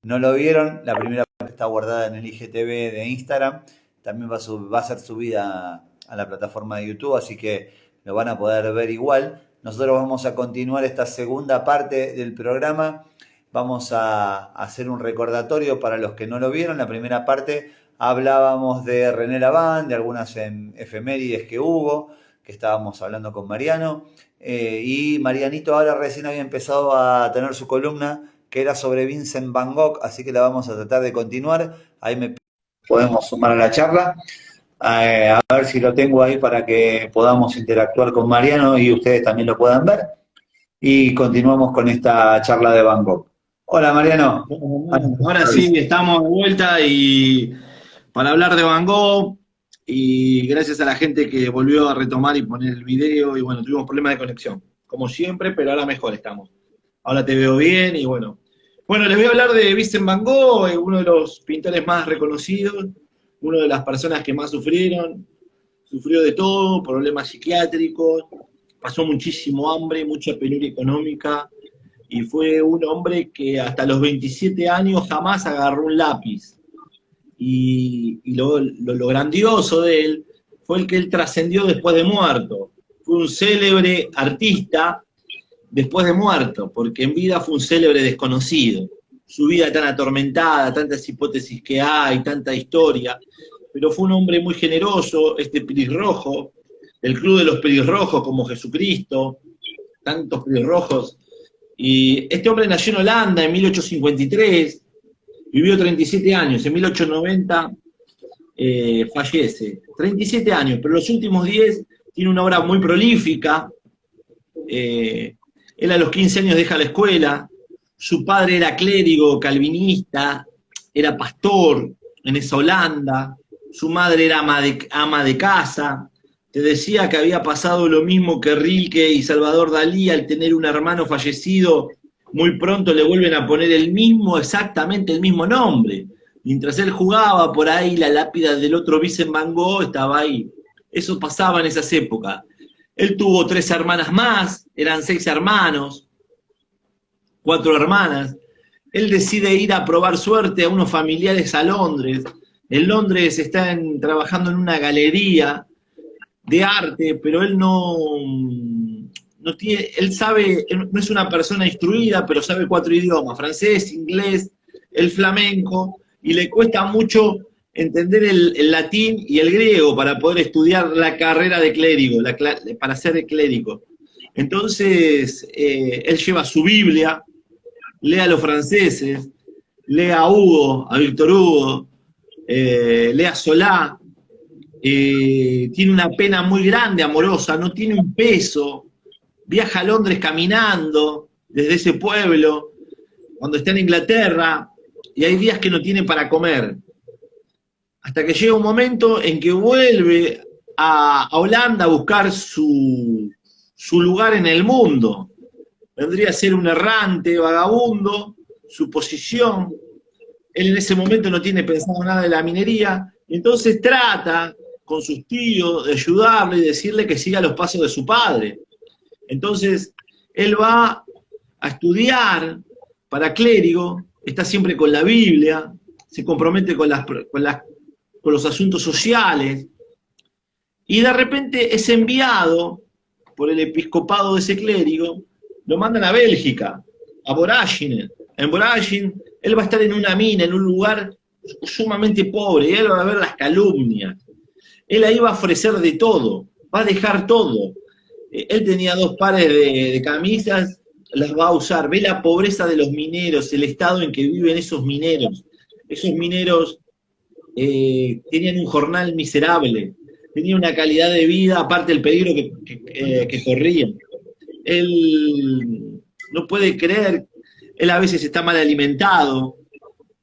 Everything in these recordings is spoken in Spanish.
no lo vieron, la primera parte está guardada en el IGTV de Instagram, también va a ser subida a la plataforma de YouTube, así que lo van a poder ver igual. Nosotros vamos a continuar esta segunda parte del programa, vamos a hacer un recordatorio para los que no lo vieron. La primera parte hablábamos de René Laván, de algunas efemérides que hubo, que estábamos hablando con Mariano, y Marianito ahora recién había empezado a tener su columna que era sobre Vincent Van Gogh, así que la vamos a tratar de continuar. Ahí me podemos sumar a la charla. A ver si lo tengo ahí para que podamos interactuar con Mariano y ustedes también lo puedan ver. Y continuamos con esta charla de Van Gogh. Hola Mariano. Bueno, ahora sí, estamos de vuelta y para hablar de Van Gogh y gracias a la gente que volvió a retomar y poner el video y bueno, tuvimos problemas de conexión, como siempre, pero ahora mejor estamos. Ahora te veo bien y bueno. Bueno, les voy a hablar de Vincent Van Gogh, uno de los pintores más reconocidos, una de las personas que más sufrieron, sufrió de todo, problemas psiquiátricos, pasó muchísimo hambre, mucha penuria económica, y fue un hombre que hasta los 27 años jamás agarró un lápiz. Y lo grandioso de él fue el que él trascendió después de muerto. Fue un célebre artista después de muerto, porque en vida fue un célebre desconocido. Su vida tan atormentada, tantas hipótesis que hay, tanta historia, pero fue un hombre muy generoso, este pelirrojo, el club de los pelirrojos como Jesucristo, tantos pelirrojos. Y este hombre nació en Holanda en 1853, vivió 37 años, en 1890 fallece. 37 años, pero los últimos 10 tiene una obra muy prolífica. Él a los 15 años deja la escuela, su padre era clérigo, calvinista, era pastor en esa Holanda, su madre era ama de casa. Te decía que había pasado lo mismo que Rilke y Salvador Dalí, al tener un hermano fallecido, muy pronto le vuelven a poner exactamente el mismo nombre. Mientras él jugaba por ahí, la lápida del otro Vincent Van Gogh estaba ahí. Eso pasaba en esas épocas. Él tuvo 3 hermanas más, eran 6 hermanos, 4 hermanas. Él decide ir a probar suerte a unos familiares a Londres. En Londres están trabajando en una galería de arte, pero él no tiene, él sabe, no es una persona instruida, pero sabe 4 idiomas, francés, inglés, el flamenco, y le cuesta mucho entender el latín y el griego para poder estudiar la carrera de clérigo, para ser clérigo. Entonces, él lleva su Biblia, lee a los franceses, lee a Hugo, a Víctor Hugo, lee a Solá, tiene una pena muy grande, amorosa, no tiene un peso, viaja a Londres caminando desde ese pueblo, cuando está en Inglaterra, y hay días que no tiene para comer. Hasta que llega un momento en que vuelve a Holanda a buscar su lugar en el mundo. Vendría a ser un errante, vagabundo, su posición. Él en ese momento no tiene pensado nada de la minería, y entonces trata con sus tíos de ayudarle y decirle que siga los pasos de su padre. Entonces, él va a estudiar para clérigo, está siempre con la Biblia, se compromete con los asuntos sociales, y de repente es enviado por el episcopado de ese clérigo, lo mandan a Bélgica, a Voragine. En Voragine, él va a estar en una mina, en un lugar sumamente pobre, y él va a ver las calumnias. Él ahí va a ofrecer de todo, va a dejar todo. Él tenía 2 pares de camisas, las va a usar. Ve la pobreza de los mineros, el estado en que viven esos mineros. Esos mineros tenían un jornal miserable, tenían una calidad de vida, aparte del peligro que corrían. Él no puede creer, él a veces está mal alimentado,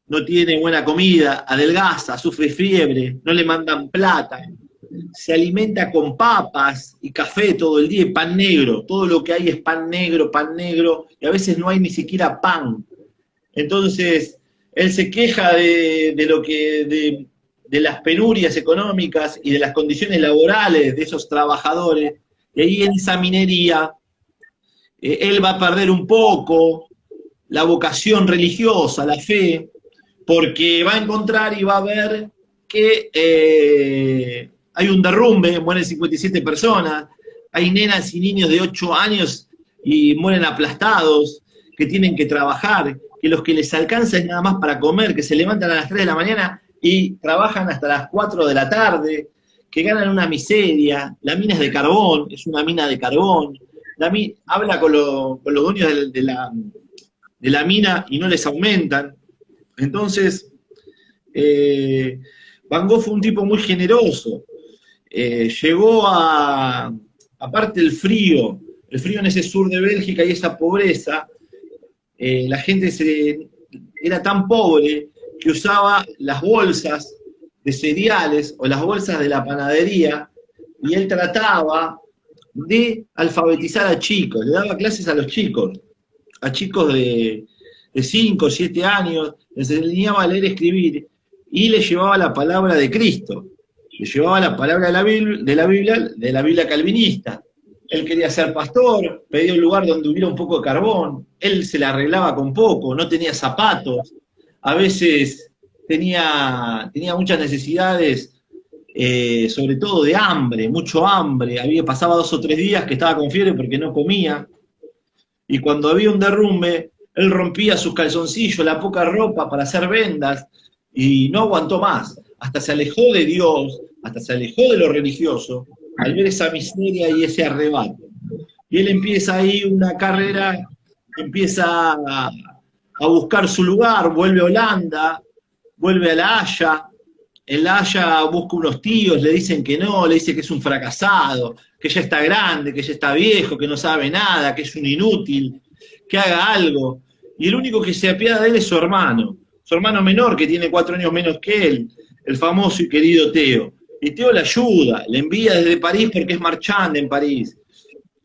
no tiene buena comida, adelgaza, sufre fiebre, no le mandan plata, se alimenta con papas y café todo el día y pan negro, todo lo que hay es pan negro, y a veces no hay ni siquiera pan. Entonces, él se queja de las penurias económicas y de las condiciones laborales de esos trabajadores, y ahí en esa minería, él va a perder un poco, la vocación religiosa, la fe, porque va a encontrar y va a ver que hay un derrumbe, mueren 57 personas, hay nenas y niños de 8 años y mueren aplastados, que tienen que trabajar, que los que les alcanza es nada más para comer, que se levantan a las 3 de la mañana y trabajan hasta las 4 de la tarde, que ganan una miseria, la mina es de carbón, es una mina de carbón, habla con los dueños de la mina y no les aumentan. Entonces, Van Gogh fue un tipo muy generoso. Llegó aparte el frío en ese sur de Bélgica y esa pobreza, la gente era tan pobre que usaba las bolsas de cereales o las bolsas de la panadería, y él trataba de alfabetizar a chicos, le daba clases a los chicos, a chicos de 5 o 7 años, les enseñaba a leer y escribir, y les llevaba la palabra de Cristo, les llevaba la palabra de la Biblia calvinista. Él quería ser pastor, pedía un lugar donde hubiera un poco de carbón, él se la arreglaba con poco, no tenía zapatos, a veces tenía muchas necesidades, sobre todo de hambre, mucho hambre, pasaba 2 o 3 días que estaba con fiebre porque no comía, y cuando había un derrumbe, él rompía sus calzoncillos, la poca ropa para hacer vendas, y no aguantó más, hasta se alejó de Dios, hasta se alejó de lo religioso, al ver esa miseria y ese arrebato. Y él empieza ahí una carrera, empieza a buscar su lugar, vuelve a Holanda, vuelve a La Haya, en La Haya busca unos tíos, le dicen que no, le dice que es un fracasado, que ya está grande, que ya está viejo, que no sabe nada, que es un inútil, que haga algo. Y el único que se apiada de él es su hermano menor, que tiene 4 años menos que él, el famoso y querido Theo. Y Theo le ayuda, le envía desde París porque es marchand en París,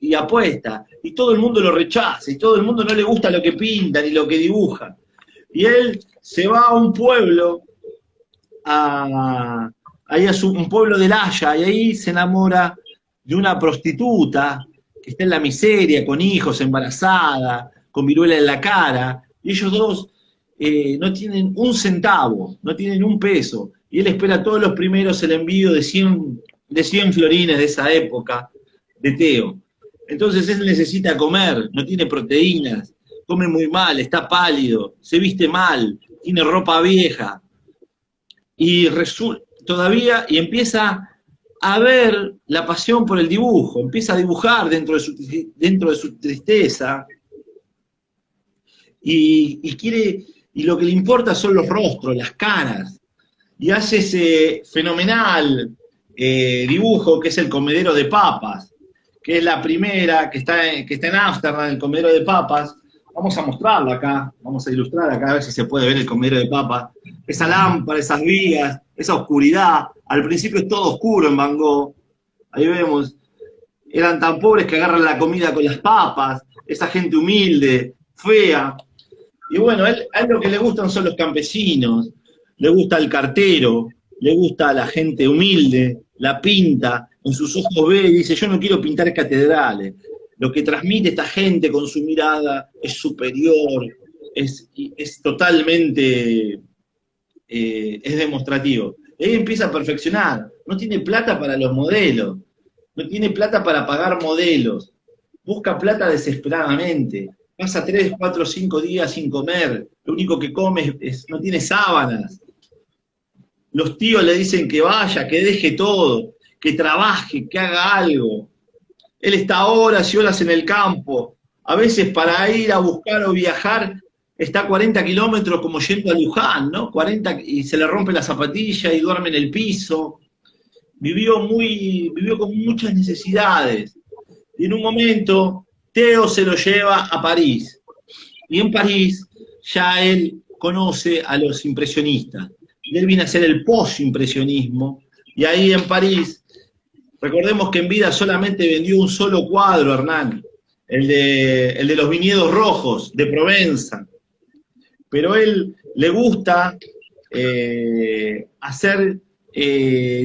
y apuesta, y todo el mundo lo rechaza, y todo el mundo no le gusta lo que pinta ni lo que dibuja. Y él se va a un pueblo, un pueblo de La Haya, y ahí se enamora de una prostituta que está en la miseria, con hijos, embarazada, con viruela en la cara, y ellos dos no tienen un centavo, no tienen un peso, y él espera todos los primeros el envío de 100 florines de esa época, de Theo. Entonces él necesita comer, no tiene proteínas, come muy mal, está pálido, se viste mal, tiene ropa vieja, y empieza a ver la pasión por el dibujo, empieza a dibujar dentro de su tristeza, y lo que le importa son los rostros, las caras, y hace ese fenomenal dibujo que es el comedero de papas, que es la primera, que está en Ámsterdam, el comedero de papas. Vamos a mostrarlo acá, vamos a ilustrar acá, a ver si se puede ver el comedero de papas. Esa lámpara, esas vigas, esa oscuridad. Al principio es todo oscuro en Van Gogh. Ahí vemos, eran tan pobres que agarran la comida con las papas, esa gente humilde, fea. Y bueno, a él lo que le gustan son los campesinos, le gusta el cartero, le gusta la gente humilde, la pinta, en sus ojos ve y dice, yo no quiero pintar catedrales. Lo que transmite esta gente con su mirada es superior, es totalmente, es demostrativo. Y ahí empieza a perfeccionar. No tiene plata para los modelos, no tiene plata para pagar modelos, busca plata desesperadamente. Pasa 3, 4, 5 días sin comer, lo único que come no tiene sábanas. Los tíos le dicen que vaya, que deje todo, que trabaje, que haga algo. Él está horas y horas en el campo. A veces para ir a buscar o viajar está a 40 kilómetros como yendo a Luján, ¿no? 40, y se le rompe la zapatilla y duerme en el piso. Vivió con muchas necesidades. Y en un momento, Theo se lo lleva a París. Y en París ya él conoce a los impresionistas. Y él viene a hacer el post-impresionismo. Y ahí en París, recordemos que en vida solamente vendió un solo cuadro, Hernán, el de los viñedos rojos de Provenza. Pero él le gusta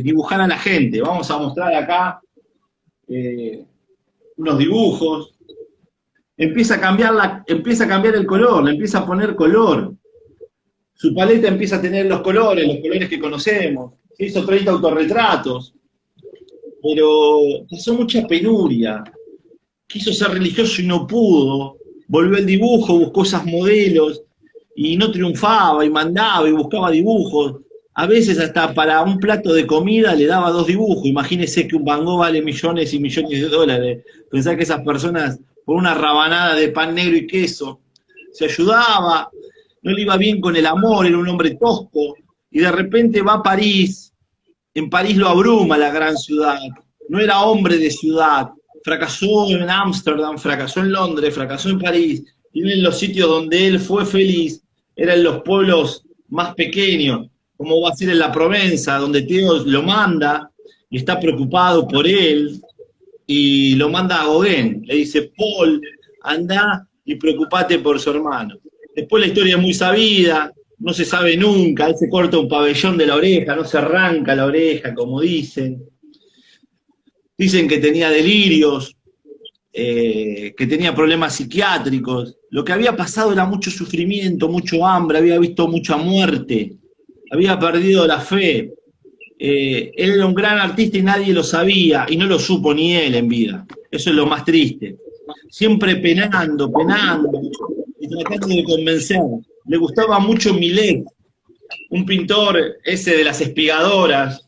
dibujar a la gente. Vamos a mostrar acá unos dibujos. empieza a cambiar el color, le empieza a poner color. Su paleta empieza a tener los colores que conocemos. Se hizo 30 autorretratos, pero pasó mucha penuria. Quiso ser religioso y no pudo. Volvió al dibujo, buscó esas modelos y no triunfaba, y mandaba y buscaba dibujos. A veces hasta para un plato de comida le daba 2 dibujos. Imagínese que un Van Gogh vale millones y millones de dólares. Pensá que esas personas, por una rabanada de pan negro y queso, se ayudaba, no le iba bien con el amor, era un hombre tosco, y de repente va a París. En París lo abruma la gran ciudad. No era hombre de ciudad. Fracasó en Ámsterdam, fracasó en Londres, fracasó en París. Y en los sitios donde él fue feliz, eran los pueblos más pequeños, como va a ser en la Provenza, donde Theo lo manda y está preocupado por él, y lo manda a Gauguin. Le dice: Paul, anda y preocupate por su hermano. Después la historia es muy sabida, no se sabe nunca, él se corta un pabellón de la oreja, no se arranca la oreja, como dicen. Dicen que tenía delirios, que tenía problemas psiquiátricos. Lo que había pasado era mucho sufrimiento, mucho hambre, había visto mucha muerte, había perdido la fe. Él era un gran artista y nadie lo sabía, y no lo supo ni él en vida. Eso es lo más triste. Siempre penando, y tratando de convencer. Le gustaba mucho Millet, un pintor ese de las espigadoras,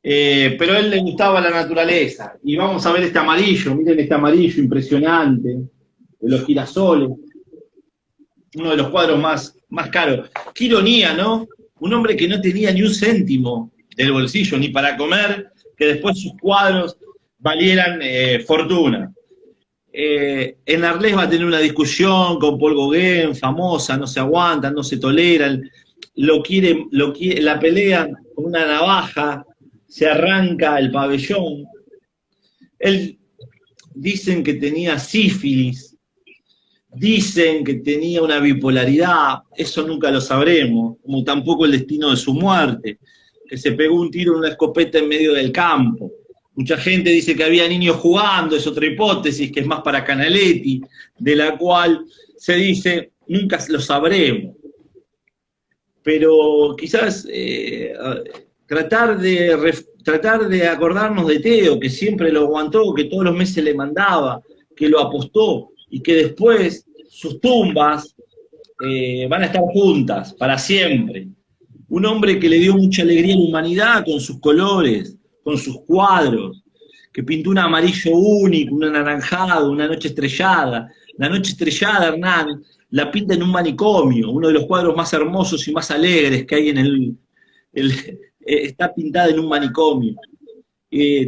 pero a él le gustaba la naturaleza. Y vamos a ver este amarillo, miren este amarillo impresionante, de los girasoles, uno de los cuadros más caros. Qué ironía, ¿no? Un hombre que no tenía ni un céntimo del bolsillo, ni para comer, que después sus cuadros valieran fortuna. En Arles va a tener una discusión con Paul Gauguin, famosa, no se aguantan, no se toleran, la pelean con una navaja, se arranca el pabellón. Él, dicen que tenía sífilis, dicen que tenía una bipolaridad, eso nunca lo sabremos, como tampoco el destino de su muerte, que se pegó un tiro en una escopeta en medio del campo. Mucha gente dice que había niños jugando, es otra hipótesis, que es más para Canaletti, de la cual se dice, nunca lo sabremos. Pero quizás tratar de acordarnos de Theo, que siempre lo aguantó, que todos los meses le mandaba, que lo apostó, y que después sus tumbas van a estar juntas, para siempre. Un hombre que le dio mucha alegría a la humanidad con sus colores, con sus cuadros, que pintó un amarillo único, un anaranjado, una noche estrellada. La noche estrellada, Hernán, la pinta en un manicomio, uno de los cuadros más hermosos y más alegres que hay en está pintada en un manicomio.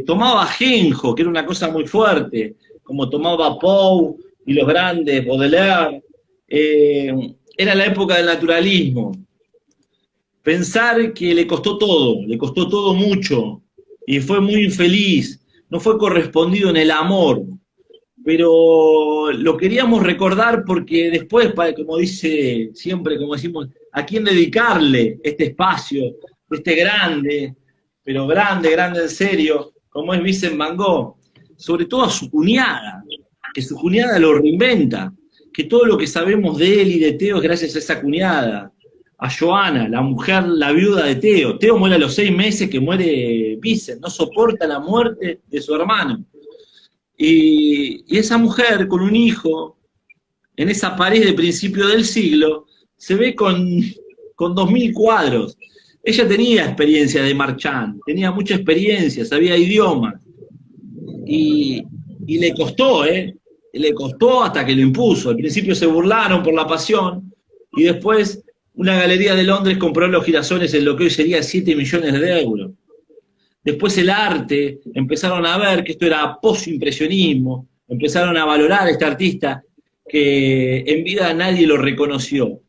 Tomaba ajenjo, que era una cosa muy fuerte, como tomaba Poe y los grandes, Baudelaire. Era la época del naturalismo. Pensar que le costó todo mucho, y fue muy infeliz, no fue correspondido en el amor, pero lo queríamos recordar porque después, como dice siempre, como decimos, ¿a quién dedicarle este espacio, este grande, pero grande en serio, como es Vincent Van Gogh? Sobre todo a su cuñada, que su cuñada lo reinventa, que todo lo que sabemos de él y de Theo es gracias a esa cuñada, a Joana, la mujer, la viuda de Theo. Theo muere a los 6 meses que muere Vincent, no soporta la muerte de su hermano. Y esa mujer con un hijo, en esa París de principio del siglo, se ve con 2.000 cuadros. Ella tenía experiencia de marchand, tenía mucha experiencia, sabía idiomas. Y le costó, le costó hasta que lo impuso. Al principio se burlaron por la pasión, y después una galería de Londres compró los girasoles en lo que hoy sería 7 millones de euros. Después el arte, empezaron a ver que esto era post-impresionismo, empezaron a valorar a este artista que en vida nadie lo reconoció.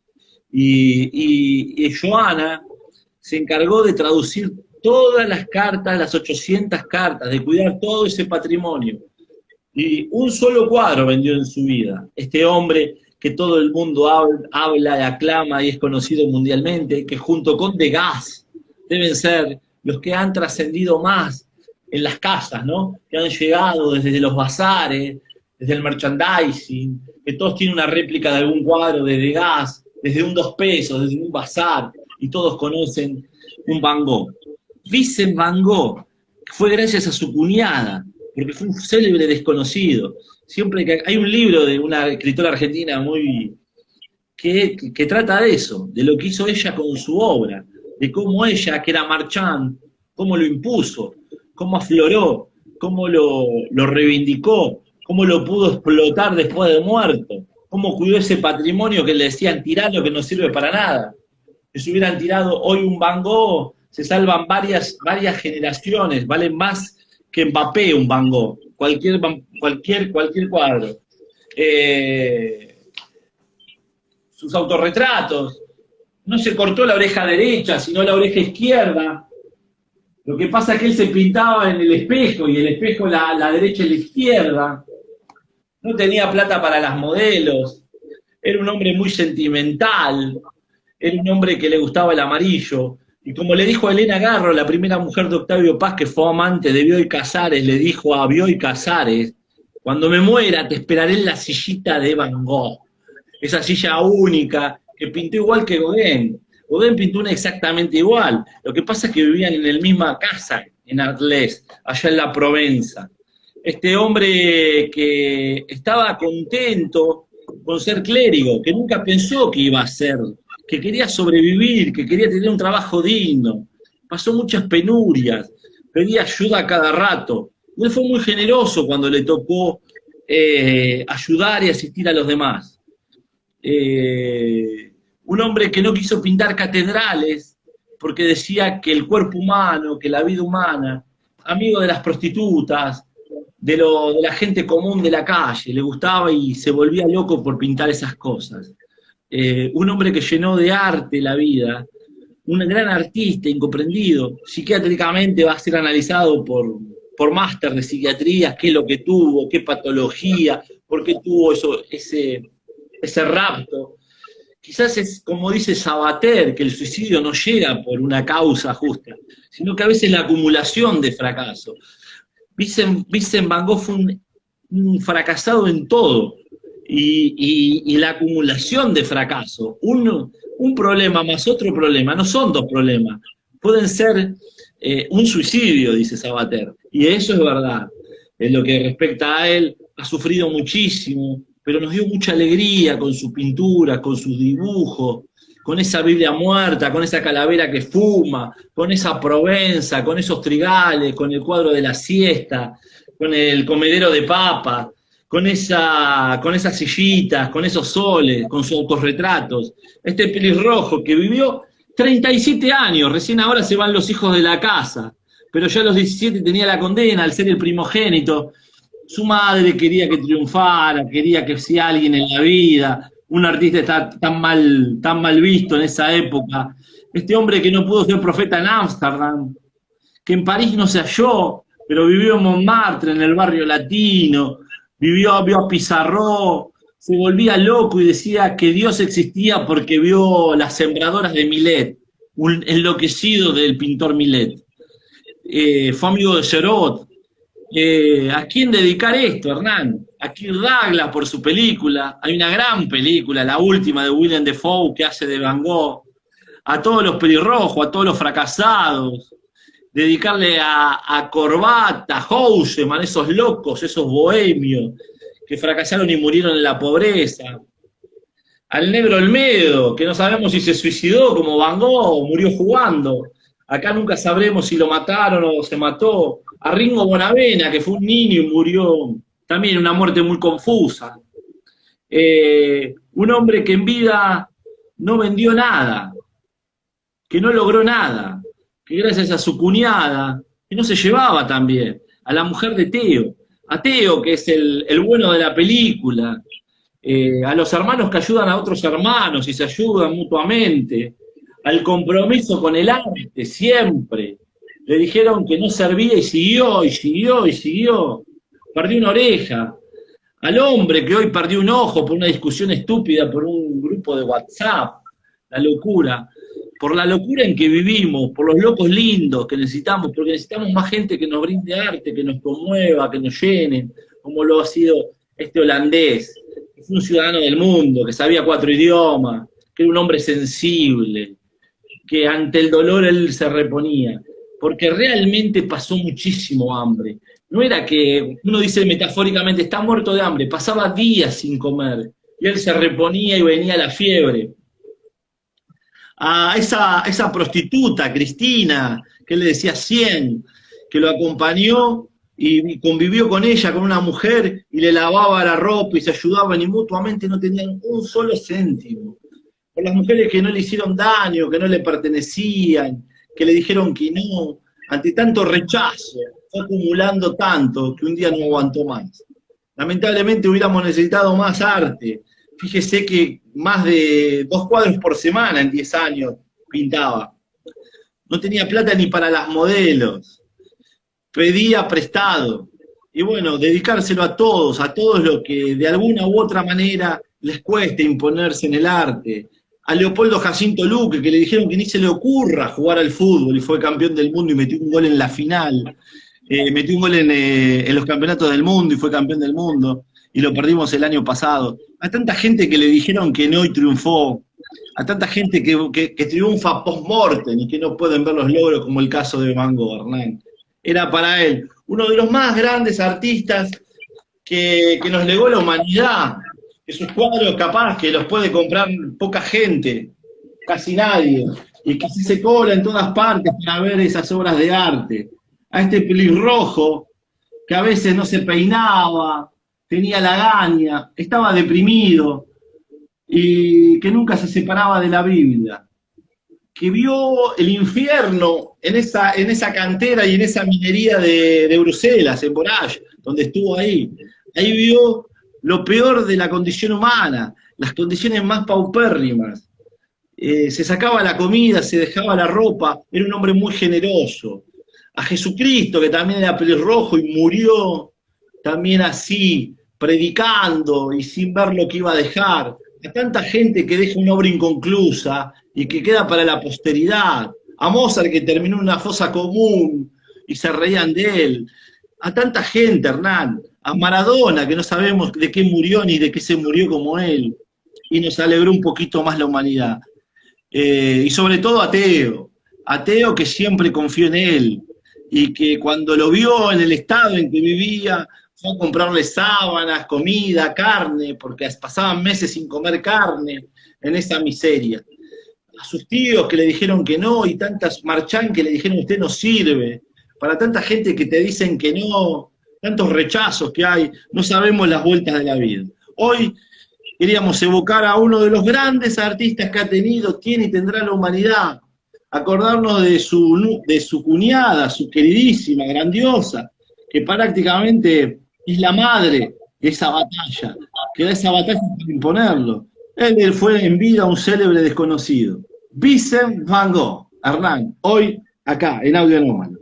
Y Joana se encargó de traducir todas las cartas, las 800 cartas, de cuidar todo ese patrimonio. Y un solo cuadro vendió en su vida. Este hombre que todo el mundo habla, aclama y es conocido mundialmente, que junto con Degas deben ser los que han trascendido más en las casas, ¿no? Que han llegado desde los bazares, desde el merchandising, que todos tienen una réplica de algún cuadro de Degas, desde un 2 pesos, desde un bazar, y todos conocen un Van Gogh. Vincent Van Gogh fue gracias a su cuñada, porque fue un célebre desconocido. Siempre que hay un libro de una escritora argentina que trata de eso, de lo que hizo ella con su obra, de cómo ella, que era marchand, cómo lo impuso, cómo afloró, cómo lo reivindicó, cómo lo pudo explotar después de muerto, cómo cuidó ese patrimonio que le decían tiralo que no sirve para nada. Que si hubieran tirado hoy un Van Gogh, se salvan varias generaciones, valen más que Mbappé un Van Gogh, cualquier cuadro. Sus autorretratos, no se cortó la oreja derecha, sino la oreja izquierda. Lo que pasa es que él se pintaba en el espejo, y el espejo la derecha y la izquierda. No tenía plata para las modelos. Era un hombre muy sentimental. Era un hombre que le gustaba el amarillo. Y como le dijo a Elena Garro, la primera mujer de Octavio Paz que fue amante de Bioy Casares, le dijo a Bioy Casares: cuando me muera te esperaré en la sillita de Van Gogh. Esa silla única, que pintó igual que Gauguin. Gauguin pintó una exactamente igual. Lo que pasa es que vivían en la misma casa, en Arles, allá en la Provenza. Este hombre que estaba contento con ser clérigo, que nunca pensó que iba a ser, que quería sobrevivir, que quería tener un trabajo digno. Pasó muchas penurias, pedía ayuda a cada rato. Y él fue muy generoso cuando le tocó ayudar y asistir a los demás. Un hombre que no quiso pintar catedrales porque decía que el cuerpo humano, que la vida humana, amigo de las prostitutas, de la gente común de la calle, le gustaba y se volvía loco por pintar esas cosas. Un hombre que llenó de arte la vida, un gran artista incomprendido, psiquiátricamente va a ser analizado por máster de psiquiatría, qué es lo que tuvo, qué patología, por qué tuvo ese rapto. Quizás es como dice Sabater, que el suicidio no llega por una causa justa, sino que a veces la acumulación de fracaso. Vincent Van Gogh fue un fracasado en todo, y la acumulación de fracaso, un problema más otro problema, no son dos problemas, pueden ser un suicidio, dice Sabater, y eso es verdad. En lo que respecta a él, ha sufrido muchísimo, pero nos dio mucha alegría con su pintura, con sus dibujos, con esa Biblia muerta, con esa calavera que fuma, con esa Provenza, con esos trigales, con el cuadro de la siesta, con el comedero de papa, con esas sillitas, con esos soles, con sus autorretratos. Este pelirrojo que vivió 37 años, recién ahora se van los hijos de la casa, pero ya a los 17 tenía la condena al ser el primogénito. Su madre quería que triunfara, quería que sea alguien en la vida. Un artista está tan mal visto en esa época. Este hombre que no pudo ser profeta en Ámsterdam, que en París no se halló, pero vivió en Montmartre, en el barrio latino, vio a Pizarro, se volvía loco y decía que Dios existía porque vio las sembradoras de Millet, un enloquecido del pintor Millet. Fue amigo de Seurat. ¿A quién dedicar esto, Hernán? A Kirk Douglas por su película. Hay una gran película, la última de Willem Dafoe, que hace de Van Gogh. A todos los pelirrojos, a todos los fracasados. Dedicarle a Corbata, a Houseman, esos locos, esos bohemios que fracasaron y murieron en la pobreza. Al negro Olmedo, que no sabemos si se suicidó como Van Gogh o murió jugando. Acá nunca sabremos si lo mataron o se mató. A Ringo Bonavena, que fue un niño y murió también una muerte muy confusa. Un hombre que en vida no vendió nada, que no logró nada, que gracias a su cuñada, que no se llevaba tan bien, a la mujer de Teo, a Teo, que es el bueno de la película, a los hermanos que ayudan a otros hermanos y se ayudan mutuamente, al compromiso con el arte siempre. Le dijeron que no servía y siguió, y siguió, y siguió. Perdió una oreja. Al hombre que hoy perdió un ojo por una discusión estúpida por un grupo de WhatsApp. La locura. Por la locura en que vivimos, por los locos lindos que necesitamos, porque necesitamos más gente que nos brinde arte, que nos conmueva, que nos llenen, como lo ha sido este holandés, que fue un ciudadano del mundo, que sabía 4 idiomas, que era un hombre sensible, que ante el dolor él se reponía, porque realmente pasó muchísimo hambre. No era que, uno dice metafóricamente, está muerto de hambre, pasaba días sin comer, y él se reponía y venía la fiebre. A esa prostituta, Cristina, que él le decía 100, que lo acompañó y convivió con ella, con una mujer, y le lavaba la ropa y se ayudaban y mutuamente no tenían un solo céntimo. Por las mujeres que no le hicieron daño, que no le pertenecían, que le dijeron que no, ante tanto rechazo, fue acumulando tanto que un día no aguantó más. Lamentablemente hubiéramos necesitado más arte. Fíjese que más de 2 cuadros por semana en 10 años pintaba. No tenía plata ni para las modelos. Pedía prestado. Y bueno, dedicárselo a todos los que de alguna u otra manera les cueste imponerse en el arte. A Leopoldo Jacinto Luque, que le dijeron que ni se le ocurra jugar al fútbol y fue campeón del mundo y metió un gol en la final. Metió un gol en los campeonatos del mundo y fue campeón del mundo. Y lo perdimos el año pasado. A tanta gente que le dijeron que no y triunfó. A tanta gente que triunfa post-mortem y que no pueden ver los logros, como el caso de Van Gogh, Hernán. Era para él uno de los más grandes artistas que nos legó la humanidad. Esos cuadros capaz que los puede comprar poca gente, casi nadie, y que se cola en todas partes para ver esas obras de arte. A este pelirrojo que a veces no se peinaba, tenía lagaña, estaba deprimido y que nunca se separaba de la Biblia, que vio el infierno en esa cantera y en esa minería de Bruselas, en Borage, donde estuvo ahí. Ahí vio lo peor de la condición humana, las condiciones más paupérrimas. Se sacaba la comida, se dejaba la ropa, era un hombre muy generoso. A Jesucristo, que también era pelirrojo y murió también así, predicando y sin ver lo que iba a dejar. A tanta gente que deja una obra inconclusa y que queda para la posteridad. A Mozart, que terminó en una fosa común y se reían de él. A tanta gente, Hernán. A Maradona, que no sabemos de qué murió ni de qué se murió como él. Y nos alegró un poquito más la humanidad. Y sobre todo a Teo. A Teo, que siempre confió en él. Y que cuando lo vio en el estado en que vivía, fue a comprarle sábanas, comida, carne, porque pasaban meses sin comer carne en esa miseria. A sus tíos que le dijeron que no, y tantas Marchán que le dijeron usted no sirve. Para tanta gente que te dicen que no, tantos rechazos que hay, no sabemos las vueltas de la vida. Hoy queríamos evocar a uno de los grandes artistas que ha tenido, tiene y tendrá la humanidad. Acordarnos de su cuñada, su queridísima, grandiosa, que prácticamente es la madre de esa batalla, que da esa batalla para imponerlo. Él fue en vida un célebre desconocido. Vincent Van Gogh, Hernán, hoy acá, en Audio Anómalo.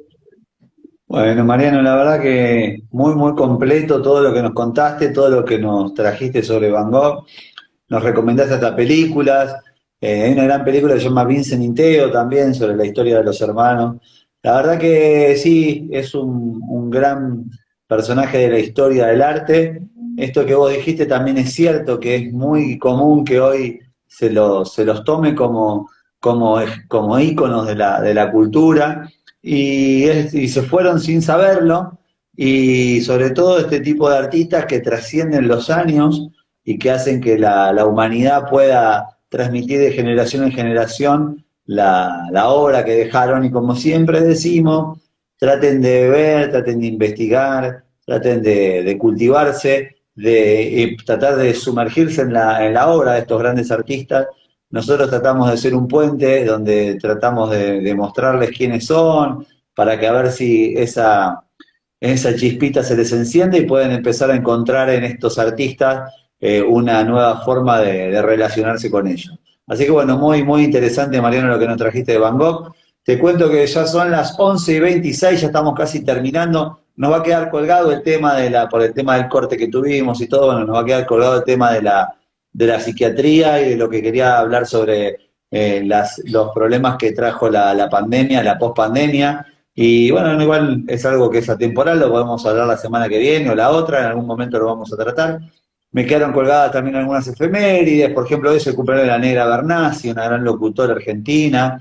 Bueno, Mariano, la verdad que muy, muy completo todo lo que nos contaste, todo lo que nos trajiste sobre Van Gogh. Nos recomendaste hasta películas. Hay una gran película que se llama Vincent y Theo también, sobre la historia de los hermanos. La verdad que sí, es un gran personaje de la historia del arte. Esto que vos dijiste también es cierto, que es muy común que hoy se los tome como íconos de la cultura, y se fueron sin saberlo, y sobre todo este tipo de artistas que trascienden los años y que hacen que la humanidad pueda transmitir de generación en generación la obra que dejaron. Y como siempre decimos, traten de ver, traten de investigar, traten de cultivarse, de tratar de sumergirse en la obra de estos grandes artistas. Nosotros tratamos de ser un puente donde tratamos de mostrarles quiénes son, para que a ver si esa chispita se les enciende y pueden empezar a encontrar en estos artistas una nueva forma de relacionarse con ellos. Así que bueno, muy, muy interesante, Mariano, lo que nos trajiste de Van Gogh. Te cuento que ya son las 11:26, ya estamos casi terminando. Nos va a quedar colgado el tema por el tema del corte que tuvimos y todo, bueno, nos va a quedar colgado el tema de la psiquiatría y de lo que quería hablar sobre los problemas que trajo la pandemia, la pospandemia, Y bueno, igual es algo que es atemporal, lo podemos hablar la semana que viene o la otra, en algún momento lo vamos a tratar. Me quedaron colgadas también algunas efemérides, por ejemplo, hoy se cumpleaños de la Negra Bernasi, una gran locutora argentina.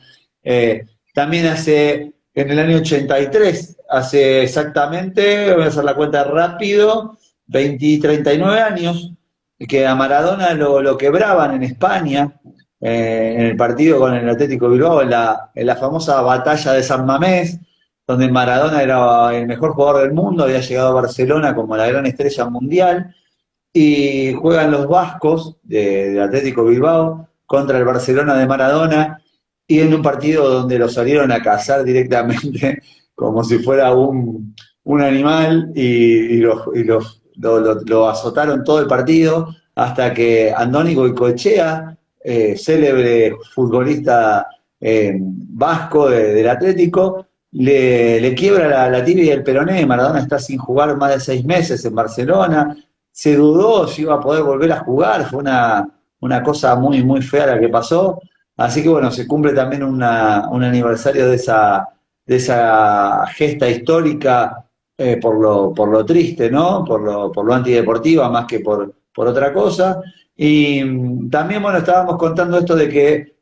También en el año 83, hace exactamente, voy a hacer la cuenta rápido, 20, 39 años, que a Maradona lo quebraban en España, en el partido con el Atlético Bilbao, en la famosa batalla de San Mamés, donde Maradona era el mejor jugador del mundo, había llegado a Barcelona como la gran estrella mundial, y juegan los vascos del Atlético Bilbao contra el Barcelona de Maradona, y en un partido donde lo salieron a cazar directamente como si fuera un animal, lo azotaron todo el partido, hasta que Andónico Goicoechea, célebre futbolista vasco del Atlético, le quiebra la tibia y el peroné. Maradona está sin jugar más de 6 meses en Barcelona, se dudó si iba a poder volver a jugar, fue una cosa muy, muy fea la que pasó. Así que bueno, se cumple también un aniversario de esa gesta histórica, por lo triste, ¿no? Por lo antideportiva más que por otra cosa. Y también, bueno, estábamos contando esto de que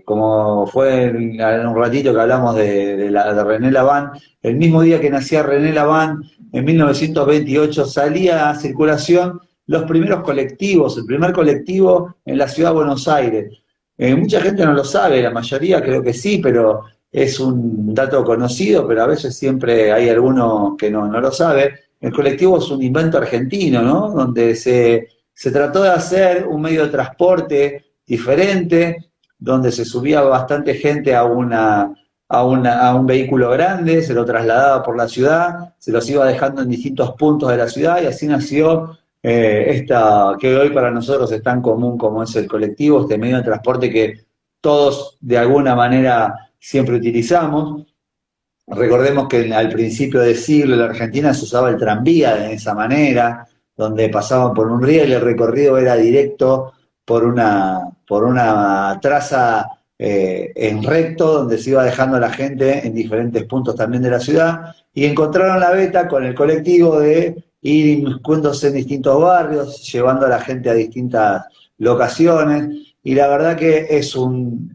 como fue en un ratito que hablamos de René Laván, el mismo día que nacía René Laván, en 1928, salía a circulación los primeros colectivos, el primer colectivo en la ciudad de Buenos Aires. Mucha gente no lo sabe, la mayoría creo que sí, pero es un dato conocido, pero a veces siempre hay alguno que no lo sabe. El colectivo es un invento argentino, ¿no? Donde se trató de hacer un medio de transporte diferente, donde se subía bastante gente a un vehículo grande, se lo trasladaba por la ciudad, se los iba dejando en distintos puntos de la ciudad, y así nació esta que hoy para nosotros es tan común como es el colectivo, este medio de transporte que todos de alguna manera siempre utilizamos. Recordemos que al principio del siglo en la Argentina se usaba el tranvía de esa manera, donde pasaban por un riel, el recorrido era directo por una traza en recto, donde se iba dejando a la gente en diferentes puntos también de la ciudad, y encontraron la beta con el colectivo de ir inmiscuéndose en distintos barrios, llevando a la gente a distintas locaciones, y la verdad que es un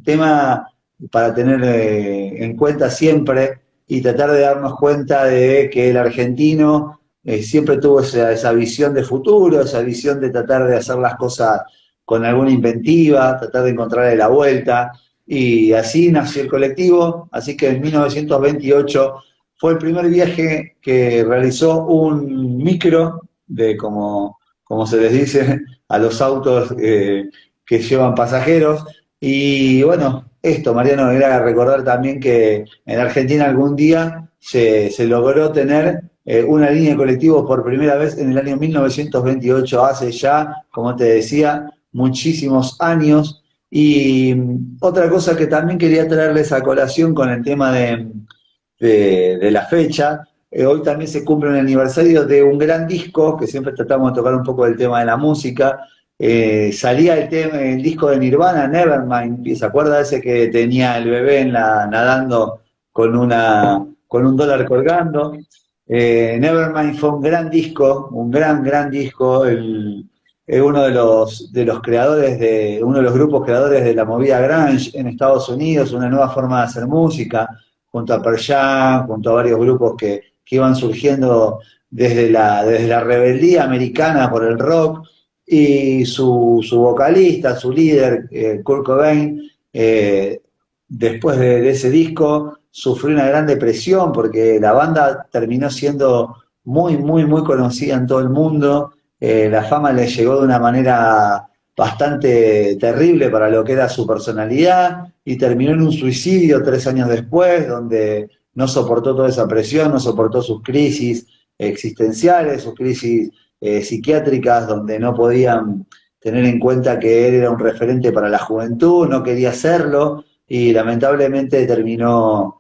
tema para tener en cuenta siempre, y tratar de darnos cuenta de que el argentino siempre tuvo esa visión de futuro, esa visión de tratar de hacer las cosas con alguna inventiva, tratar de encontrarle la vuelta, y así nació el colectivo. Así que en 1928 fue el primer viaje que realizó un micro, como se les dice a los autos que llevan pasajeros. Y bueno, esto, Mariano, era recordar también que en Argentina algún día se logró tener una línea de colectivos por primera vez en el año 1928, hace ya, como te decía, muchísimos años. Y otra cosa que también quería traerles a colación con el tema de la fecha, hoy también se cumple un aniversario de un gran disco, que siempre tratamos de tocar un poco el tema de la música. Salía el disco de Nirvana, Nevermind, ¿se acuerda ese que tenía el bebé nadando con un dólar colgando? Nevermind fue un gran disco, un gran, gran disco. Uno de los creadores uno de los grupos creadores de la movida grunge en Estados Unidos, una nueva forma de hacer música, junto a Pearl Jam, junto a varios grupos que iban surgiendo desde la rebeldía americana por el rock. Y su vocalista, su líder, Kurt Cobain, después de ese disco, sufrió una gran depresión porque la banda terminó siendo muy, muy, muy conocida en todo el mundo. La fama le llegó de una manera bastante terrible para lo que era su personalidad, y terminó en un suicidio 3 años después, donde no soportó toda esa presión, no soportó sus crisis existenciales, sus crisis psiquiátricas, donde no podían tener en cuenta que él era un referente para la juventud, no quería serlo, y lamentablemente terminó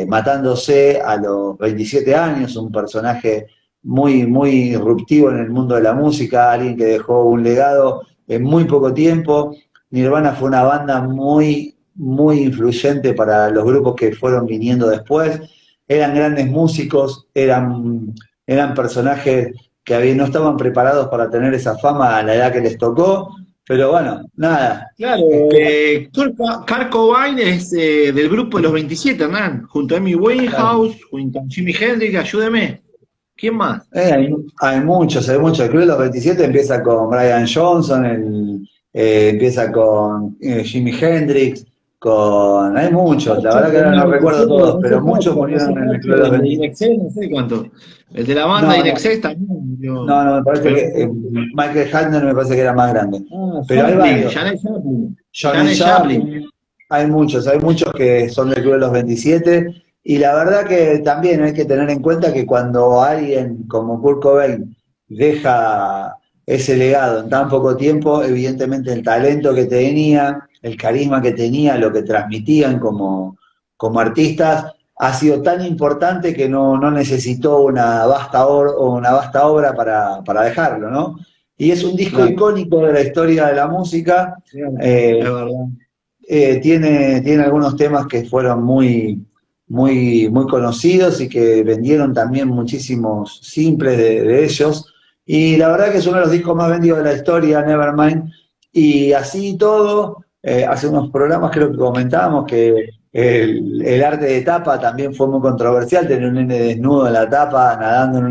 matándose a los 27 años, un personaje muy, muy irruptivo en el mundo de la música, alguien que dejó un legado en muy poco tiempo. Nirvana fue una banda muy, muy influyente para los grupos que fueron viniendo después. Eran grandes músicos, eran personajes que no estaban preparados para tener esa fama a la edad que les tocó, pero bueno, nada. Claro, Kurt Cobain es del grupo de los 27, Hernán, junto a Amy Winehouse, junto a Jimi Hendrix, ayúdeme. ¿Quién más? Hay muchos, hay muchos. El Club de los 27 empieza con Brian Johnson, empieza con Jimi Hendrix, hay muchos, la verdad que ahora no recuerdo todos, pero muchos murieron en el Club de los El de 27. Inexcess, no sé cuánto. El de la banda No, no, Inexcess también murió. no, me parece Pero, que Michael Hadner me parece que era más grande. Pero hay Chaplin, varios. Janis Joplin. Janis Joplin, hay muchos que son del Club de los 27, y la verdad que también hay que tener en cuenta que cuando alguien como Kurt Cobain deja ese legado en tan poco tiempo, evidentemente el talento que tenía, el carisma que tenía, lo que transmitían como artistas, ha sido tan importante que no necesitó una vasta obra para dejarlo, ¿no? Y es un disco claro, icónico de la historia de la música. es verdad. Tiene algunos temas que fueron muy conocidos y que vendieron también muchísimos simples de ellos. Y la verdad que es uno de los discos más vendidos de la historia, Nevermind. Y así todo, hace unos programas creo que comentábamos que el arte de tapa también fue muy controversial. Tener un nene desnudo en la tapa, nadando en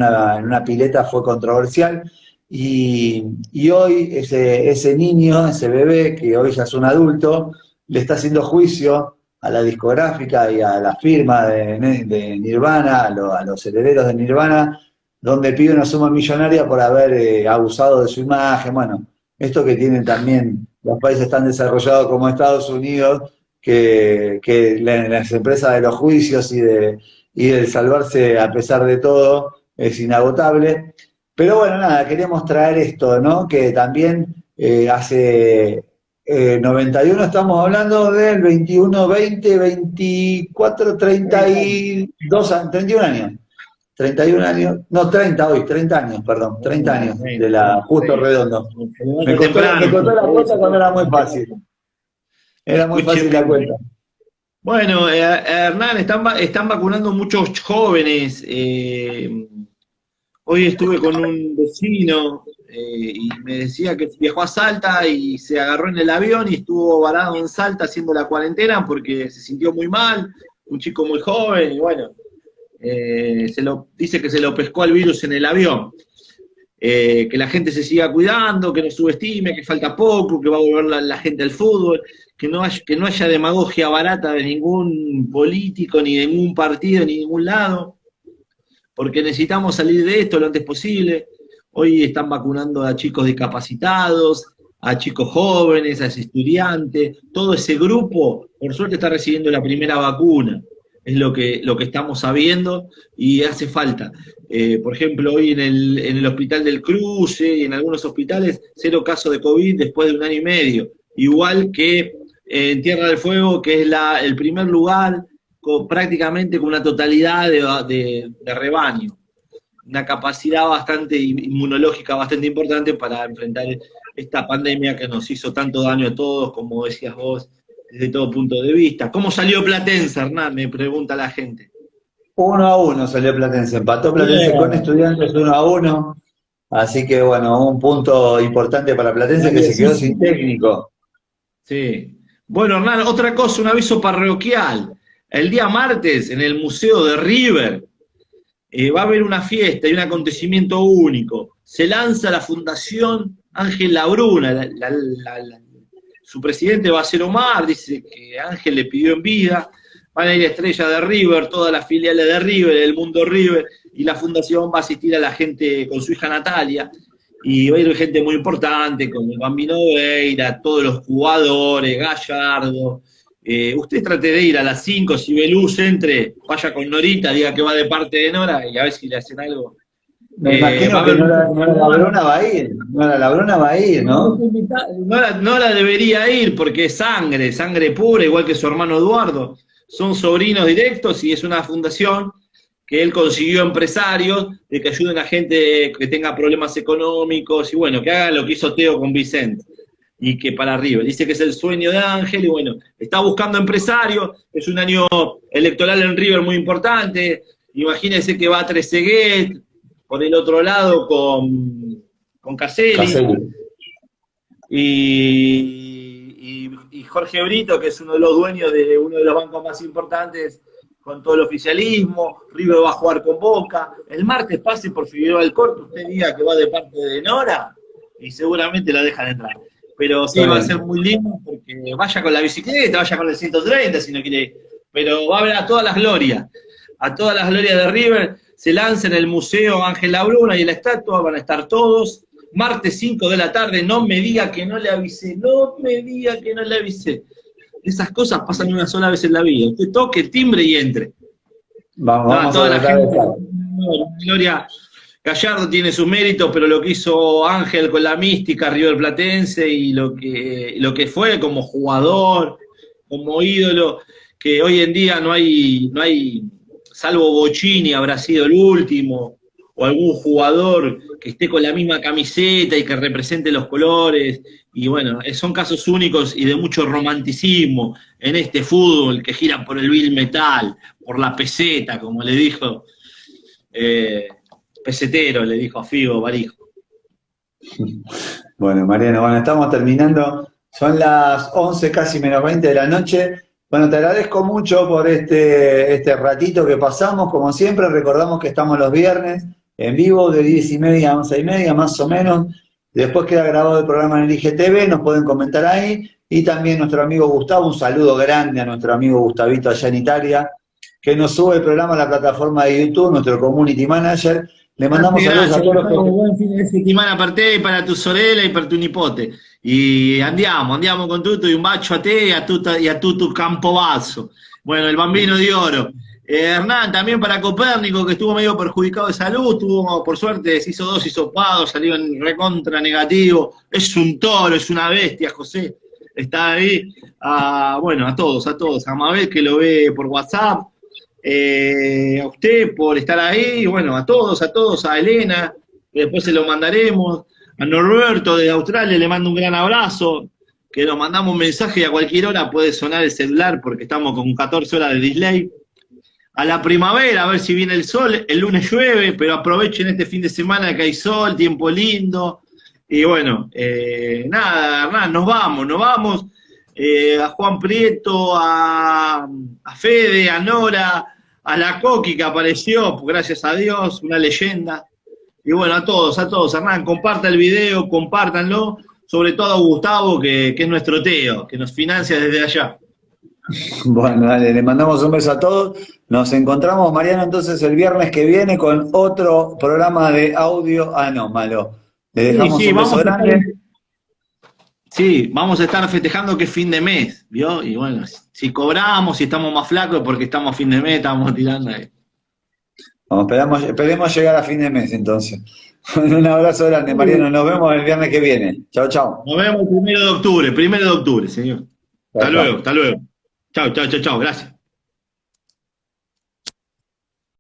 una pileta, fue controversial. Y hoy ese niño, ese bebé, que hoy ya es un adulto, le está haciendo juicio a la discográfica y a la firma de Nirvana, a los herederos de Nirvana, donde pide una suma millonaria por haber abusado de su imagen. Bueno, esto que tienen también los países tan desarrollados como Estados Unidos, que las empresas de los juicios y del salvarse a pesar de todo es inagotable. Pero bueno, nada, queríamos traer esto, ¿no? Que también hace 91, estamos hablando del 21, 20, 24, 32, 31 años. 31 años, no, 30 hoy, 30 años, perdón, 30 años de la Justo Redondo. Me costó la cuenta cuando era muy fácil. Era muy fácil la cuenta. Bueno, Hernán, están vacunando muchos jóvenes. Hoy estuve con un vecino y me decía que viajó a Salta y se agarró en el avión y estuvo varado en Salta haciendo la cuarentena porque se sintió muy mal, un chico muy joven, y bueno, dice que se lo pescó al virus en el avión. Que la gente se siga cuidando, que no subestime, que falta poco, que va a volver la gente al fútbol, que no haya demagogia barata de ningún político, ni de ningún partido, ni de ningún lado, porque necesitamos salir de esto lo antes posible. Hoy están vacunando a chicos discapacitados, a chicos jóvenes, a estudiantes, todo ese grupo, por suerte, está recibiendo la primera vacuna. Es lo que estamos sabiendo y hace falta. Por ejemplo, hoy en el Hospital del Cruce y en algunos hospitales, 0 casos de COVID después de 1 año y medio. Igual que en Tierra del Fuego, que es el primer lugar prácticamente con una totalidad de rebaño. Una capacidad bastante inmunológica bastante importante para enfrentar esta pandemia que nos hizo tanto daño a todos, como decías vos, desde todo punto de vista. ¿Cómo salió Platense, Hernán? Me pregunta la gente. 1-1 salió Platense, empató Platense con Estudiantes 1-1, así que bueno, un punto importante para Platense que se quedó sin técnico. Sí. Bueno, Hernán, otra cosa, un aviso parroquial. El día martes, en el Museo de River, va a haber una fiesta y un acontecimiento único. Se lanza la Fundación Ángel Labruna, su presidente va a ser Omar, dice que Ángel le pidió en vida, van a ir Estrella de River, todas las filiales de River, el Mundo River, y la fundación va a asistir a la gente con su hija Natalia, y va a ir gente muy importante, como el Bambino Veira, todos los jugadores, Gallardo. Usted trate de ir a las 5, si ve luz, entre, vaya con Norita, diga que va de parte de Nora, y a ver si le hacen algo. Me imagino que Nora Labruna va a ir, Nora Labruna va a ir, ¿no? Nora debería ir porque es sangre pura, igual que su hermano Eduardo. Son sobrinos directos y es una fundación que él consiguió empresarios de que ayuden a gente que tenga problemas económicos y bueno, que haga lo que hizo Teo con Vicente. y que para River. Dice que es el sueño de Ángel y bueno, está buscando empresario, es un año electoral en River muy importante, imagínense que va a Trezeguet, por el otro lado con Caselli. Y Jorge Brito, que es uno de los dueños de uno de los bancos más importantes con todo el oficialismo. River va a jugar con Boca. El martes pase por Figueroa del Corto, usted diga que va de parte de Nora y seguramente la dejan entrar. Pero sí, va a ser muy lindo porque vaya con la bicicleta, vaya con el 130 si no quiere. Pero va a ver a todas las glorias de River. Se lanza en el Museo Ángel Labruna y en la estatua van a estar todos. Martes 5 de la tarde, no me diga que no le avisé, Esas cosas pasan una sola vez en la vida. Usted toque el timbre y entre. Vamos toda a la tratar gente. de Gloria Gallardo tiene sus méritos, pero lo que hizo Ángel con la mística River Platense y lo que fue como jugador, como ídolo, que hoy en día no hay, salvo Bocini, habrá sido el último, o algún jugador que esté con la misma camiseta y que represente los colores, y bueno, son casos únicos y de mucho romanticismo en este fútbol que gira por el vil metal, por la peseta, como le dijo pesetero, le dijo a Figo Barijo. Bueno, Mariano, estamos terminando, son las 11 casi menos 20 de la noche. Bueno, te agradezco mucho por este ratito que pasamos, como siempre, recordamos que estamos los viernes en vivo de 10:30 a 11:30, más o menos. Después queda grabado el programa en el IGTV, nos pueden comentar ahí. Y también nuestro amigo Gustavo, un saludo grande a nuestro amigo Gustavito allá en Italia, que nos sube el programa a la plataforma de YouTube, nuestro community manager. Le mandamos saludos a todos los que... Buen fin de settimana per te, para tu sorella y para tu nipote. Y andiamo con tutto, y un bacio a te y a tutto Campobasso. Bueno, el bambino de oro. Hernán, también para Copérnico, que estuvo medio perjudicado de salud, por suerte, se hizo 2 hisopados, salió en recontra negativo. Es un toro, es una bestia, José. Está ahí. Bueno, a todos, a Mabel que lo ve por WhatsApp, a usted por estar ahí, y bueno, a todos, a Elena, que después se lo mandaremos, a Norberto de Australia le mando un gran abrazo, que nos mandamos un mensaje y a cualquier hora puede sonar el celular porque estamos con 14 horas de delay. A la primavera, a ver si viene el sol, el lunes llueve, pero aprovechen este fin de semana que hay sol, tiempo lindo, y bueno, nada, Hernán, nos vamos, a Juan Prieto, a Fede, a Nora, a la Coqui que apareció, gracias a Dios, una leyenda, y bueno, a todos, Hernán, comparta el video, compártanlo, sobre todo a Gustavo, que es nuestro Teo, que nos financia desde allá. Bueno, dale, le mandamos un beso a todos. Nos encontramos, Mariano, entonces el viernes que viene con otro programa de audio anómalo. Le dejamos un beso grande. Sí, vamos a estar festejando que es fin de mes, ¿vio? Y bueno, si cobramos, si estamos más flacos, es porque estamos a fin de mes, estamos tirando ahí. Vamos, esperemos llegar a fin de mes entonces. Un abrazo grande, Mariano. Nos vemos el viernes que viene. Chao, chao. Nos vemos el 1 de octubre, señor. Hasta luego. Chao, gracias.